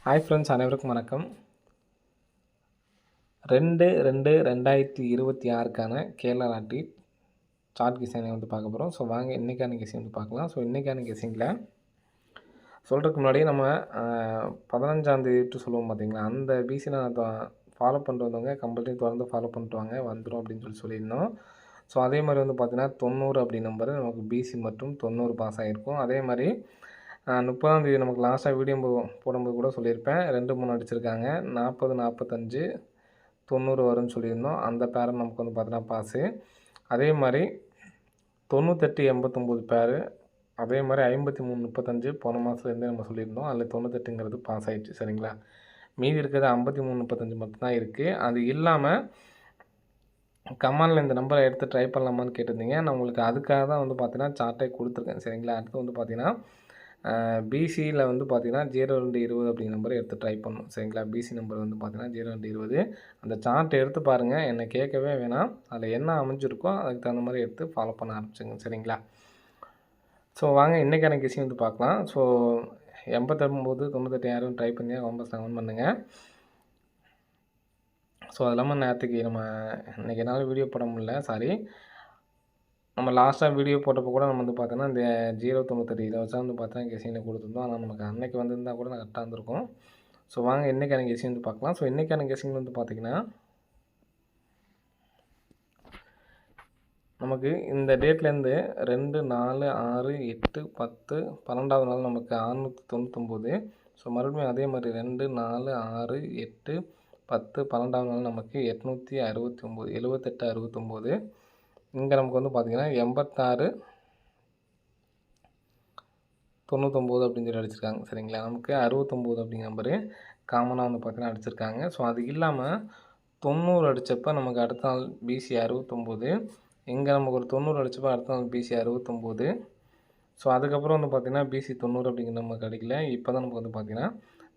Hi friends, அனைவருக்கும் வணக்கம். 2/2/2026க்கான Kerala lottery chart கெஸ்ஸிங்கை பார்க்க போகிறோம். ஸோ வாங்க இன்றைக்கான கெஸ்ஸிங் பார்க்கலாம். ஸோ இன்றைக்கான கெஸ்ஸிங்கில் சொல்கிறதுக்கு முன்னாடியே நம்ம 15ஆம் தேதி விட்டு சொல்லுவோம் பார்த்தீங்களா, அந்த பிசி நான் ஃபாலோ பண்ணிட்டு வந்தவங்க கம்பல்சரி தொடர்ந்து ஃபாலோ பண்ணிட்டு வாங்க, வந்துடும் அப்படின்னு சொல்லியிருந்தோம். ஸோ அதே மாதிரி பார்த்தீங்கன்னா 90 அப்படி நம்பர் நமக்கு பிசி மற்றும் 90 பாஸ் ஆகிருக்கும். அதே மாதிரி 30ஆம் தேதி நமக்கு லாஸ்ட்டாக வீடியோ போடும்போது கூட சொல்லியிருப்பேன், 2 3 அடிச்சிருக்காங்க. 40 45 90 வரும்னு சொல்லியிருந்தோம். அந்த பேரை நமக்கு பார்த்தீங்கன்னா பாஸு. அதே மாதிரி 98 89 பேரு, அதே மாதிரி 53 35 போன மாதத்துலேருந்தே நம்ம சொல்லியிருந்தோம். அதில் 98ங்கிறது பாஸ் ஆகிடுச்சு. சரிங்களா, மீதி இருக்கிறது 53 35 மட்டும்தான் இருக்குது. அது இல்லாமல் கமாண்டில் இந்த நம்பரை எடுத்து ட்ரை பண்ணலாமான்னு கேட்டிருந்தீங்க. நான் உங்களுக்கு அதுக்காக தான் பார்த்தீங்கன்னா சார்ட்டை கொடுத்துருக்கேன். சரிங்களா, அடுத்து பார்த்தீங்கன்னா பிசியில் பார்த்தீங்கன்னா 0220 அப்படிங்கிற நம்பரை எடுத்து ட்ரை பண்ணணும். சரிங்களா, பிசி நம்பர் பார்த்தீங்கன்னா 0220. அந்த சார்ட் எடுத்து பாருங்கள், என்னை கேட்கவே வேணாம். அதில் என்ன அமைஞ்சிருக்கோ அதுக்கு தகுந்த மாதிரி எடுத்து ஃபாலோ பண்ண ஆரம்பிச்சுங்க. சரிங்களா, ஸோ வாங்க இன்றைக்கான கெஸ்ஸிங் பார்க்கலாம். ஸோ 89 98 யாரும் ட்ரை பண்ணி காம்பஸ் கமெண்ட் பண்ணுங்கள். ஸோ அது இல்லாமல் நேற்றுக்கு நம்ம இன்றைக்கி என்னால் வீடியோ போட முடியல, சாரி. நம்ம லாஸ்ட்டாக வீடியோ போட்டப்போ கூட நம்ம பார்த்தோன்னா இந்த 098 இதை வச்சா பார்த்தீங்கன்னா கெஸ்ஸிங்கில் கொடுத்துருந்தோம். ஆனால் நமக்கு அன்றைக்கி வந்திருந்தால் கூட நான் கரெக்டாக இருந்திருக்கும். ஸோ வாங்க இன்றைக்கான கெஸ்ஸிங் பார்க்கலாம். ஸோ இன்றைக்கான கெஸ்ஸிங் பார்த்திங்கன்னா நமக்கு இந்த டேட்லேருந்து 2 4 6 8 10 12வது நாள் நமக்கு 699. ஸோ மறுபடியும் அதே மாதிரி 2 4 6 8 10 12வது நாள் நமக்கு 869 78 69. இங்கே நமக்கு பார்த்திங்கன்னா 86 99 அப்படின்னு சொல்லி அடிச்சிருக்காங்க. சரிங்களா, நமக்கு 69 அப்படிங்கிற நம்பரு காமனாக பார்த்தீங்கன்னா அடிச்சிருக்காங்க. ஸோ அது இல்லாமல் 90 அடித்தப்போ நமக்கு அடுத்த நாள் பிசி 69. இங்கே நமக்கு ஒரு 90 அடித்தப்போ அடுத்த நாள் பிசி 69. ஸோ அதுக்கப்புறம் பார்த்திங்கன்னா பிசி 90 அப்படிங்கிற நமக்கு கிடைக்கல. இப்போ தான் நமக்கு பார்த்திங்கன்னா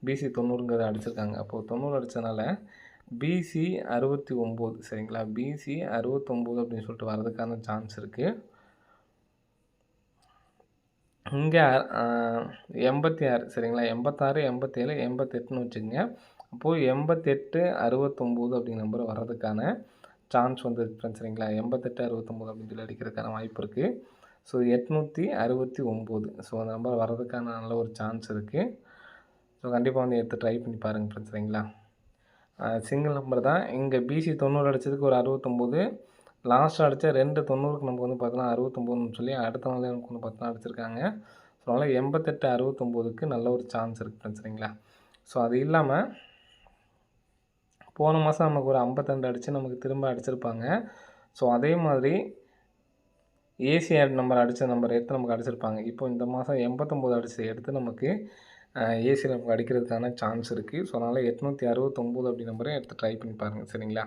பிசி 90ங்கிறத அடிச்சிருக்காங்க. அப்போது 90 அடித்ததுனால பிசி 69. சரிங்களா, பிசி 69 அப்படின்னு சொல்லிட்டு வர்றதுக்கான சான்ஸ் இருக்குது. இங்கே 86. சரிங்களா, 86 87 88ன்னு வச்சுக்கோங்க. அப்போது 88 69 அப்படிங்கிற நம்பர் வர்றதுக்கான சான்ஸ் ஃப்ரெண்ட்ஸ். சரிங்களா, 88 69 அப்படின்னு சொல்லி அடிக்கிறதுக்கான வாய்ப்பு இருக்குது. ஸோ 869. ஸோ அந்த நம்பர் வர்றதுக்கான நல்ல ஒரு சான்ஸ் இருக்குது. ஸோ கண்டிப்பாக எடுத்து ட்ரை பண்ணி பாருங்கள் ஃப்ரெண்ட்ஸ். சரிங்களா, சிங்கிள் நம்பர் தான். இங்கே பிசி 90 அடித்ததுக்கு ஒரு 69, லாஸ்ட்டாக அடித்த 2 90க்கு நமக்கு பார்த்தீங்கன்னா 69ன்னு சொல்லி அடுத்த நாளே நமக்கு பார்த்தீங்கன்னா அடிச்சிருக்காங்க. ஸோ அதனால் 88 69க்கு நல்ல ஒரு சான்ஸ் இருக்குது ஃப்ரெண்ட்ஸ். சரிங்களா, ஸோ அது இல்லாமல் போன மாதம் நமக்கு ஒரு 52 அடித்து நமக்கு திரும்ப அடிச்சிருப்பாங்க. ஸோ அதே மாதிரி ஏசி நம்பர் அடித்த நம்பர் எடுத்து நமக்கு அடிச்சிருப்பாங்க. இப்போ இந்த மாதம் 89 அடித்து எடுத்து நமக்கு ஏசி நமக்கு அடிக்கிறதுக்கான சான்ஸ் இருக்குது. ஸோ அதனால் 869 அப்படி நம்பரை எடுத்து ட்ரை பண்ணி பாருங்கள். சரிங்களா,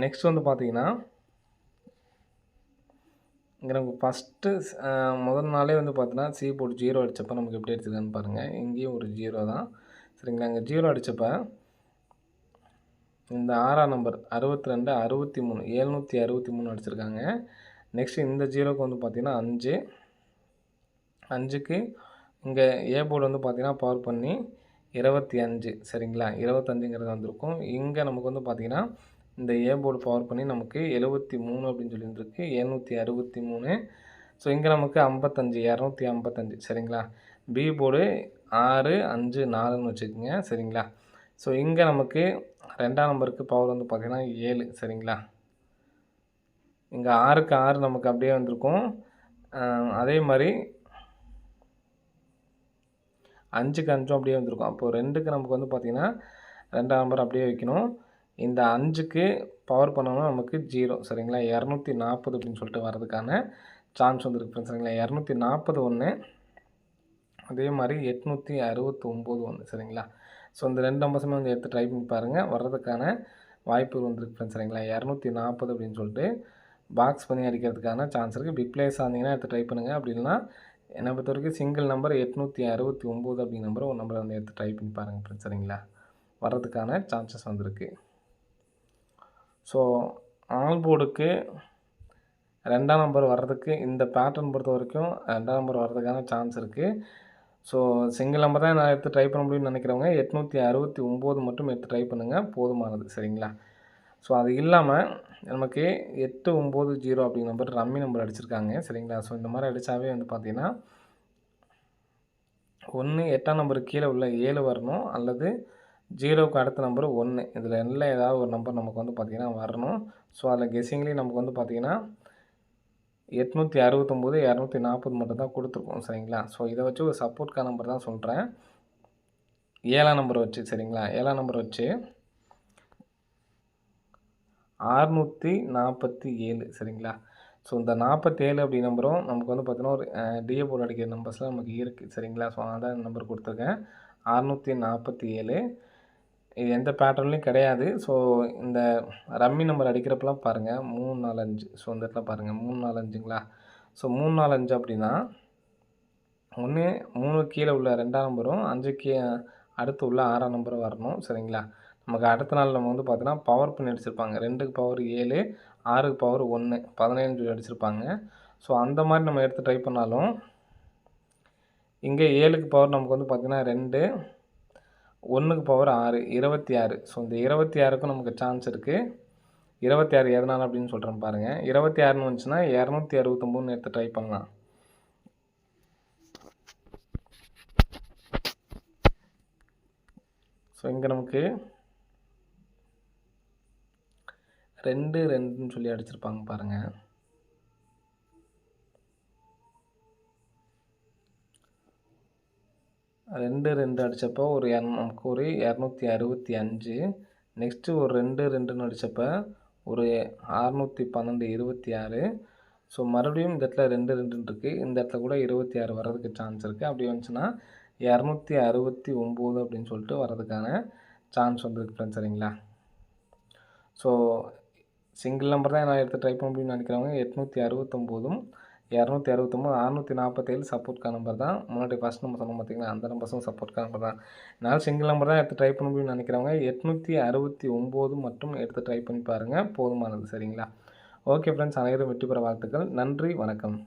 நெக்ஸ்ட் பார்த்தீங்கன்னா இங்கே நமக்கு ஃபஸ்ட்டு முதல் நாளே பார்த்தீங்கன்னா சி போர்டு 0 அடித்தப்போ நமக்கு எப்படி அடிச்சிருக்கான்னு பாருங்கள். இங்கேயும் ஒரு 0 தான். சரிங்களா, இங்கே 0 அடித்தப்போ இந்த 6ஆம் நம்பர் 62 63 763 அடிச்சிருக்காங்க. நெக்ஸ்ட்டு இந்த 0க்கு பார்த்திங்கன்னா 5 5க்கு இங்கே ஏ போர்டு பார்த்திங்கன்னா பவர் பண்ணி 25. சரிங்களா, 25ங்கிறது வந்திருக்கும். இங்கே நமக்கு பார்த்திங்கன்னா இந்த ஏ போர்டு பவர் பண்ணி நமக்கு 73 அப்படின்னு சொல்லியிருந்துருக்கு, 763. ஸோ இங்கே நமக்கு 55 255. சரிங்களா, பி போர்டு 6 5 4ன்னு வச்சுக்கோங்க. சரிங்களா, ஸோ இங்கே நமக்கு 2ஆம் நம்பருக்கு பவர் பார்த்திங்கன்னா 7. சரிங்களா, இங்கே 6க்கு 6 நமக்கு அப்படியே வந்திருக்கும். அதே மாதிரி 5க்கு 5 அப்படியே வந்திருக்கும். அப்போது 2க்கு நமக்கு பார்த்திங்கன்னா 2ஆம் நம்பர் அப்படியே வைக்கணும். இந்த 5க்கு பவர் பண்ணோம்னா நமக்கு 0. சரிங்களா, 240 அப்படின்னு சொல்லிட்டு வர்றதுக்கான சான்ஸ் வந்துருக்கு. சரிங்களா, 240 1, அதே மாதிரி 869 1. சரிங்களா, ஸோ இந்த 2 நம்பர்ஸுமே எடுத்து ட்ரை பண்ணி பாருங்கள், வர்றதுக்கான வாய்ப்பு வந்துருக்கு. சரிங்களா, 240 அப்படின்னு சொல்லிட்டு பாக்ஸ் பண்ணி அடிக்கிறதுக்கான சான்ஸ் இருக்குது. பிக் பிளேஸ் ஆனீங்கன்னா எடுத்து ட்ரை பண்ணுங்கள். அப்படி இல்லைனா என்னை பொறுத்த வரைக்கும் சிங்கிள் நம்பர் 869 அப்படிங்கிற நம்பர் ஒரு நம்பரை எடுத்து ட்ரை பண்ணி பாருங்கள் ஃப்ரெண்ட்ஸ். சரிங்களா, வர்றதுக்கான சான்சஸ் வந்திருக்கு. ஸோ ஆல் போர்டுக்கு 2ஆம் நம்பர் வர்றதுக்கு இந்த பேட்டர்ன் பொறுத்த வரைக்கும் 2ஆம் நம்பர் வர்றதுக்கான சான்ஸ் இருக்குது. ஸோ சிங்கிள் நம்பர் தான் நான் எடுத்து ட்ரை பண்ண முடியும்னு நினைக்கிறவங்க 869 மட்டும் எடுத்து ட்ரை பண்ணுங்கள், போதுமானது. சரிங்களா? ஸோ அது இல்லாமல் நமக்கு 890 அப்படிங்கிற நம்பர் ரம்மி நம்பர் அடிச்சிருக்காங்க. சரிங்களா? ஸோ இந்த மாதிரி அடித்தாவே வந்து பார்த்தீங்கன்னா, ஒன்று 8ஆம் நம்பருக்கு கீழே உள்ள 7 வரணும், அல்லது 0க்கு அடுத்த நம்பர் 1. இதில் ரெண்டில் ஏதாவது ஒரு நம்பர் நமக்கு வந்து பார்த்தீங்கன்னா வரணும். ஸோ அதில் கெஸ்ஸிங்லேயும் நமக்கு வந்து பார்த்தீங்கன்னா 869, 240 மட்டும் தான் கொடுத்துருக்கோம். சரிங்களா? ஸோ இதை வச்சு ஒரு சப்போர்ட்கான நம்பர் தான் சொல்கிறேன். 7ஆம் நம்பர் வச்சு. சரிங்களா? 7ஆம் நம்பர் வச்சு 647. சரிங்களா? ஸோ இந்த 47 அப்படி நம்பரும் நமக்கு வந்து பார்த்தீங்கன்னா ஒரு டிஏ போர்டு அடிக்கிற நம்பர்ஸ்லாம் நமக்கு இருக்குது. சரிங்களா? ஸோ அதனால தான் இந்த நம்பர் கொடுத்துருக்கேன். 647. இது எந்த பேட்டர்ன்லையும் கிடையாது. ஸோ இந்த ரம்மி நம்பர் அடிக்கிறப்பலாம் பாருங்கள் 3, 4, 5. ஸோ இந்த இடத்துல பாருங்கள் 3, 4, 5ங்களா? ஸோ 3, 4, 5 அப்படின்னா 1 3 கீழே உள்ள 2ஆம் நம்பரும் 5க்கு அடுத்து உள்ள 6ஆம் நம்பரும் வரணும். சரிங்களா? நமக்கு அடுத்த நாள் நம்ம வந்து பார்த்தீங்கன்னா பவர் பின் அடிச்சிருப்பாங்க. 2க்கு பவர் 7, 6க்கு பவர் 1, 17 அடிச்சிருப்பாங்க. ஸோ அந்த மாதிரி நம்ம எடுத்து ட்ரை பண்ணாலும் இங்கே 7க்கு பவர் நமக்கு வந்து பார்த்தீங்கன்னா 2, 1க்கு பவர் 6, 26. ஸோ இந்த 26க்கும் நமக்கு சான்ஸ் இருக்குது. 26 எதனால் அப்படின்னு சொல்கிறேன் பாருங்கள். 26ன்னு வந்துச்சுன்னா 269ன்னு எடுத்து ட்ரை பண்ணலாம். ஸோ இங்கே நமக்கு 2, 2ன்னு சொல்லி அடிச்சிருப்பாங்க பாருங்கள். ரெண்டு 2 அடித்தப்போ நமக்கு ஒரு 265. நெக்ஸ்ட்டு ஒரு 2, 2ன்னு அடித்தப்போ ஒரு 612, 26. ஸோ மறுபடியும் இந்த இடத்துல 2, 2ன்னு இருக்குது. இந்த இடத்துல கூட 26 வர்றதுக்கு சான்ஸ் இருக்குது. அப்படி வந்துச்சுன்னா 269 அப்படின்னு சொல்லிட்டு வர்றதுக்கான சான்ஸ் வந்துருக்கு ஃப்ரெண்ட்ஸ். சரிங்களா? ஸோ சிங்கிள் நம்பர் தான் நான் எடுத்து ட்ரை பண்ண முடியும்னு நினைக்கிறவங்க 869, 269, 647 சப்போர்ட்கான நம்பர் தான். முன்னாடி ஃபஸ்ட் நம்பர் சொன்னோம் பார்த்தீங்களா, அந்த நம்பர்ஸும் சப்போர்ட்கான நம்பர் தான். என்னால் சிங்கிள் நம்பர் தான் எடுத்து ட்ரை பண்ண முடியும்னு நினைக்கிறவங்க 869 மட்டும் எடுத்து ட்ரை பண்ணி பாருங்கள், போதுமானது. சரிங்களா? ஓகே ஃப்ரெண்ட்ஸ், அனைவரும் வெற்றி பெற வாழ்த்துக்கள். நன்றி, வணக்கம்.